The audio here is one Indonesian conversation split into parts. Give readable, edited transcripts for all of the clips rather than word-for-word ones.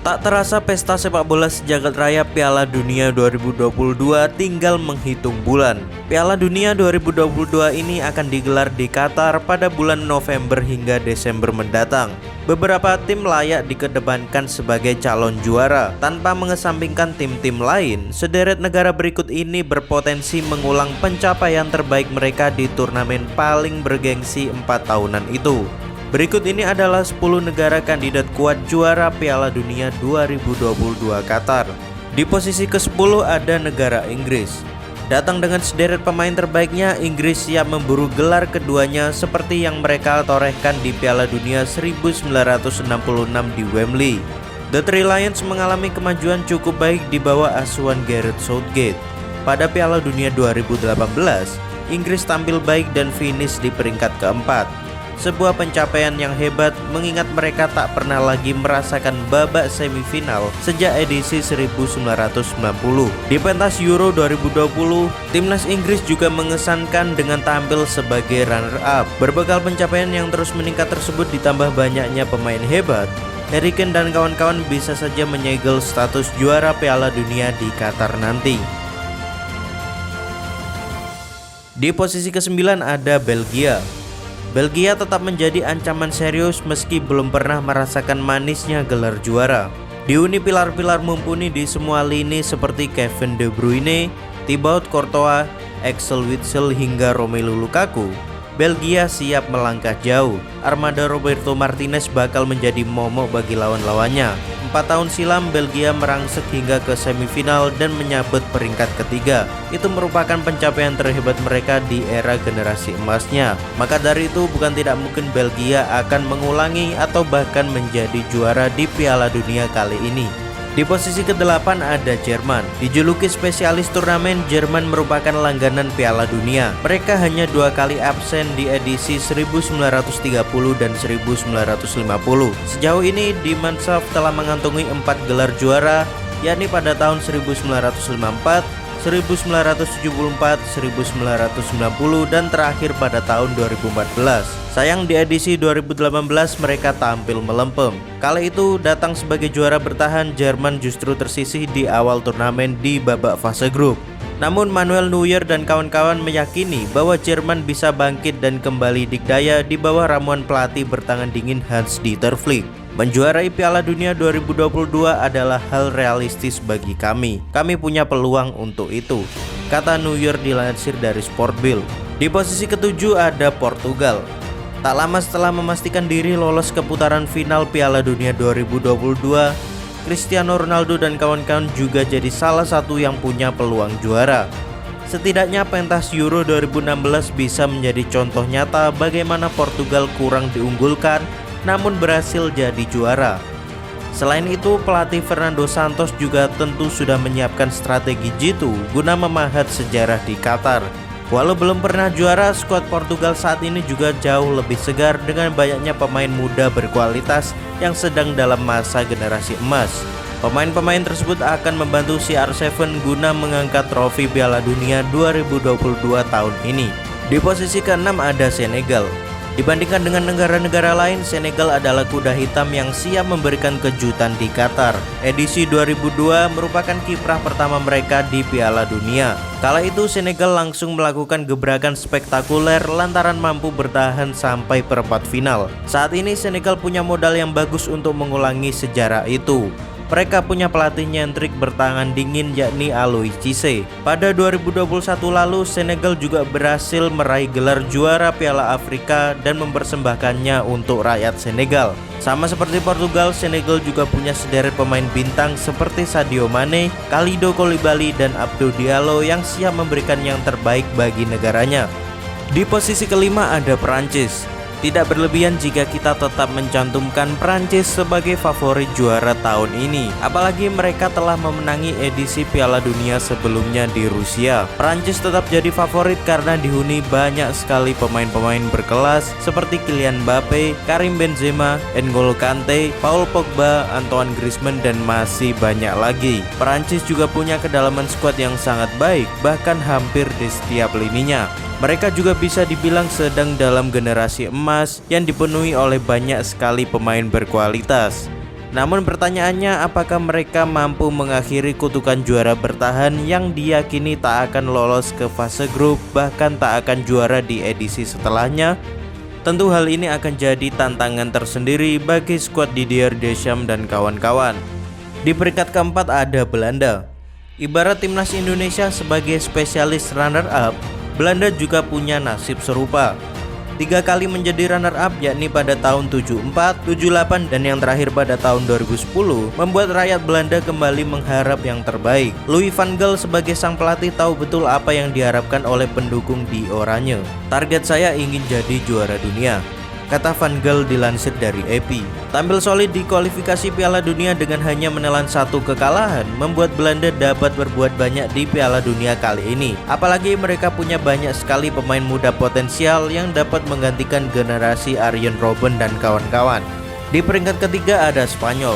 Tak terasa pesta sepak bola sejagat raya Piala Dunia 2022 tinggal menghitung bulan. Piala Dunia 2022 ini akan digelar di Qatar pada bulan November hingga Desember mendatang. Beberapa tim layak dikedepankan sebagai calon juara. Tanpa mengesampingkan tim-tim lain, sederet negara berikut ini berpotensi mengulang pencapaian terbaik mereka di turnamen paling bergengsi 4 tahunan itu. Berikut ini adalah 10 negara kandidat kuat juara Piala Dunia 2022 Qatar. Di posisi ke-10 ada negara Inggris. Datang dengan sederet pemain terbaiknya, Inggris siap memburu gelar keduanya seperti yang mereka torehkan di Piala Dunia 1966 di Wembley. The Three Lions mengalami kemajuan cukup baik di bawah asuhan Gareth Southgate. Pada Piala Dunia 2018, Inggris tampil baik dan finish di peringkat keempat. Sebuah pencapaian yang hebat mengingat mereka tak pernah lagi merasakan babak semifinal sejak edisi 1990. Di pentas Euro 2020, timnas Inggris juga mengesankan dengan tampil sebagai runner-up. Berbekal pencapaian yang terus meningkat tersebut ditambah banyaknya pemain hebat, Harry Kane dan kawan-kawan bisa saja menyegel status juara Piala Dunia di Qatar nanti. Di posisi ke-9 ada Belgia. Belgia tetap menjadi ancaman serius meski belum pernah merasakan manisnya gelar juara. Dihuni pilar-pilar mumpuni di semua lini seperti Kevin De Bruyne, Thibaut Courtois, Axel Witsel hingga Romelu Lukaku, Belgia siap melangkah jauh. Armada Roberto Martinez bakal menjadi momok bagi lawan-lawannya. 4 tahun silam Belgia merangsek hingga ke semifinal dan menyabet peringkat ketiga. Itu merupakan pencapaian terhebat mereka di era generasi emasnya. Maka dari itu bukan tidak mungkin Belgia akan mengulangi atau bahkan menjadi juara di Piala Dunia kali ini. Di posisi ke-8 ada Jerman. Dijuluki spesialis turnamen, Jerman merupakan langganan Piala Dunia. Mereka hanya 2 kali absen di edisi 1930 dan 1950. Sejauh ini Die Mannschaft telah mengantongi 4 gelar juara, yakni pada tahun 1954, 1974, 1990 dan terakhir pada tahun 2014. Sayang di edisi 2018 mereka tampil melempem. Kala itu datang sebagai juara bertahan, Jerman justru tersisih di awal turnamen di babak fase grup. Namun Manuel Neuer dan kawan-kawan meyakini bahwa Jerman bisa bangkit dan kembali dikdaya di bawah ramuan pelatih bertangan dingin Hans-Dieter Flick. Menjuarai Piala Dunia 2022 adalah hal realistis bagi kami. Kami punya peluang untuk itu, kata Neuer dilansir dari Sportbill. Di posisi ke-7 ada Portugal. Tak lama setelah memastikan diri lolos ke putaran final Piala Dunia 2022, Cristiano Ronaldo dan kawan-kawan juga jadi salah satu yang punya peluang juara. Setidaknya pentas Euro 2016 bisa menjadi contoh nyata bagaimana Portugal kurang diunggulkan namun berhasil jadi juara. Selain itu, pelatih Fernando Santos juga tentu sudah menyiapkan strategi jitu guna memahat sejarah di Qatar. Walau belum pernah juara, skuad Portugal saat ini juga jauh lebih segar dengan banyaknya pemain muda berkualitas yang sedang dalam masa generasi emas. Pemain-pemain tersebut akan membantu CR7 guna mengangkat trofi Piala Dunia 2022 tahun ini. Di posisi ke-6 ada Senegal. Dibandingkan dengan negara-negara lain, Senegal adalah kuda hitam yang siap memberikan kejutan di Qatar. Edisi 2002 merupakan kiprah pertama mereka di Piala Dunia. Kala itu Senegal langsung melakukan gebrakan spektakuler lantaran mampu bertahan sampai perempat final. Saat ini Senegal punya modal yang bagus untuk mengulangi sejarah itu. Mereka punya pelatih nyentrik bertangan dingin yakni Aliou Cissé. Pada 2021 lalu Senegal juga berhasil meraih gelar juara Piala Afrika dan mempersembahkannya untuk rakyat Senegal. Sama seperti Portugal, Senegal juga punya sederet pemain bintang seperti Sadio Mane, Kalidou Koulibaly dan Abdou Diallo yang siap memberikan yang terbaik bagi negaranya. Di posisi kelima ada Perancis. Tidak berlebihan jika kita tetap mencantumkan Prancis sebagai favorit juara tahun ini. Apalagi mereka telah memenangi edisi Piala Dunia sebelumnya di Rusia. Prancis tetap jadi favorit karena dihuni banyak sekali pemain-pemain berkelas seperti Kylian Mbappe, Karim Benzema, N'Golo Kante, Paul Pogba, Antoine Griezmann dan masih banyak lagi. Prancis juga punya kedalaman skuad yang sangat baik, bahkan hampir di setiap lininya. Mereka juga bisa dibilang sedang dalam generasi emas yang dipenuhi oleh banyak sekali pemain berkualitas. Namun pertanyaannya, apakah mereka mampu mengakhiri kutukan juara bertahan yang diyakini tak akan lolos ke fase grup, bahkan tak akan juara di edisi setelahnya? Tentu hal ini akan jadi tantangan tersendiri bagi skuad Didier Deschamps dan kawan-kawan. Di peringkat keempat ada Belanda. Ibarat timnas Indonesia sebagai spesialis runner-up, Belanda juga punya nasib serupa. 3 kali menjadi runner-up, yakni pada tahun 74, 78, dan yang terakhir pada tahun 2010, membuat rakyat Belanda kembali mengharap yang terbaik. Louis van Gaal sebagai sang pelatih tahu betul apa yang diharapkan oleh pendukung di Oranye. "Target saya ingin jadi juara dunia," kata Van Gaal dilansir dari AP. Tampil solid di kualifikasi Piala Dunia dengan hanya menelan 1 kekalahan membuat Belanda dapat berbuat banyak di Piala Dunia kali ini. Apalagi mereka punya banyak sekali pemain muda potensial yang dapat menggantikan generasi Arjen Robben dan kawan-kawan. Di peringkat ketiga ada Spanyol.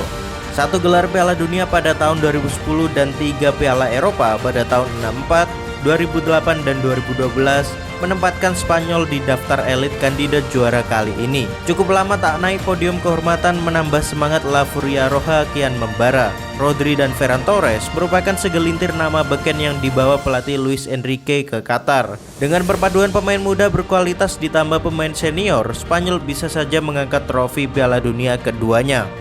1 gelar Piala Dunia pada tahun 2010 dan 3 Piala Eropa pada tahun 64, 2008, dan 2012 menempatkan Spanyol di daftar elit kandidat juara kali ini. Cukup lama tak naik podium kehormatan menambah semangat La Furia Roja kian membara. Rodri dan Ferran Torres merupakan segelintir nama beken yang dibawa pelatih Luis Enrique ke Qatar. Dengan perpaduan pemain muda berkualitas ditambah pemain senior, Spanyol bisa saja mengangkat trofi Piala Dunia keduanya.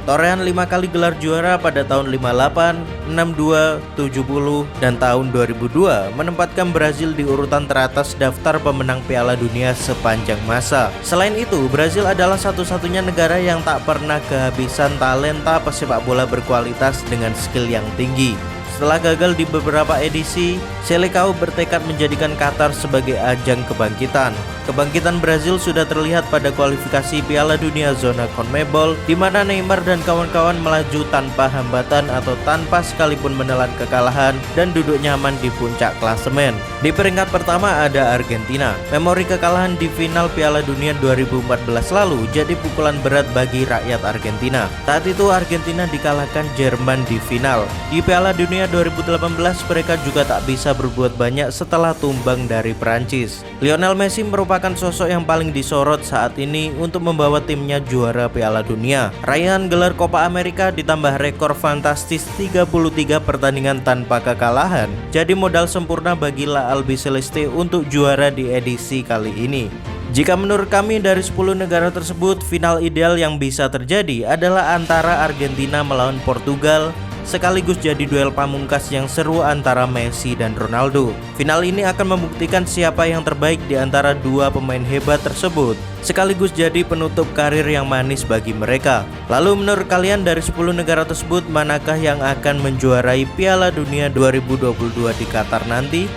Torehan 5 kali gelar juara pada tahun 58, 62, 70, dan tahun 2002 menempatkan Brazil di urutan teratas daftar pemenang Piala Dunia sepanjang masa. Selain itu, Brazil adalah satu-satunya negara yang tak pernah kehabisan talenta pesepak bola berkualitas dengan skill yang tinggi. Setelah gagal di beberapa edisi, Seleção bertekad menjadikan Qatar sebagai ajang kebangkitan. Kebangkitan Brazil sudah terlihat pada kualifikasi Piala Dunia zona CONMEBOL, di mana Neymar dan kawan-kawan melaju tanpa hambatan atau tanpa sekalipun menelan kekalahan dan duduk nyaman di puncak klasemen. Di peringkat pertama ada Argentina. Memori kekalahan di final Piala Dunia 2014 lalu jadi pukulan berat bagi rakyat Argentina. Saat itu Argentina dikalahkan Jerman di final. Di Piala Dunia 2018 mereka juga tak bisa berbuat banyak setelah tumbang dari Prancis. Lionel Messi merupakan sosok yang paling disorot saat ini untuk membawa timnya juara Piala Dunia. Raihan gelar Copa America ditambah rekor fantastis 33 pertandingan tanpa kekalahan jadi modal sempurna bagi La Albiceleste untuk juara di edisi kali ini. Jika menurut kami dari 10 negara tersebut, final ideal yang bisa terjadi adalah antara Argentina melawan Portugal, sekaligus jadi duel pamungkas yang seru antara Messi dan Ronaldo. Final ini akan membuktikan siapa yang terbaik di antara dua pemain hebat tersebut, sekaligus jadi penutup karir yang manis bagi mereka. Lalu menurut kalian dari 10 negara tersebut, manakah yang akan menjuarai Piala Dunia 2022 di Qatar nanti?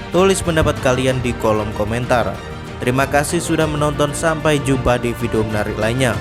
Tulis pendapat kalian di kolom komentar. Terima kasih sudah menonton, sampai jumpa di video menarik lainnya.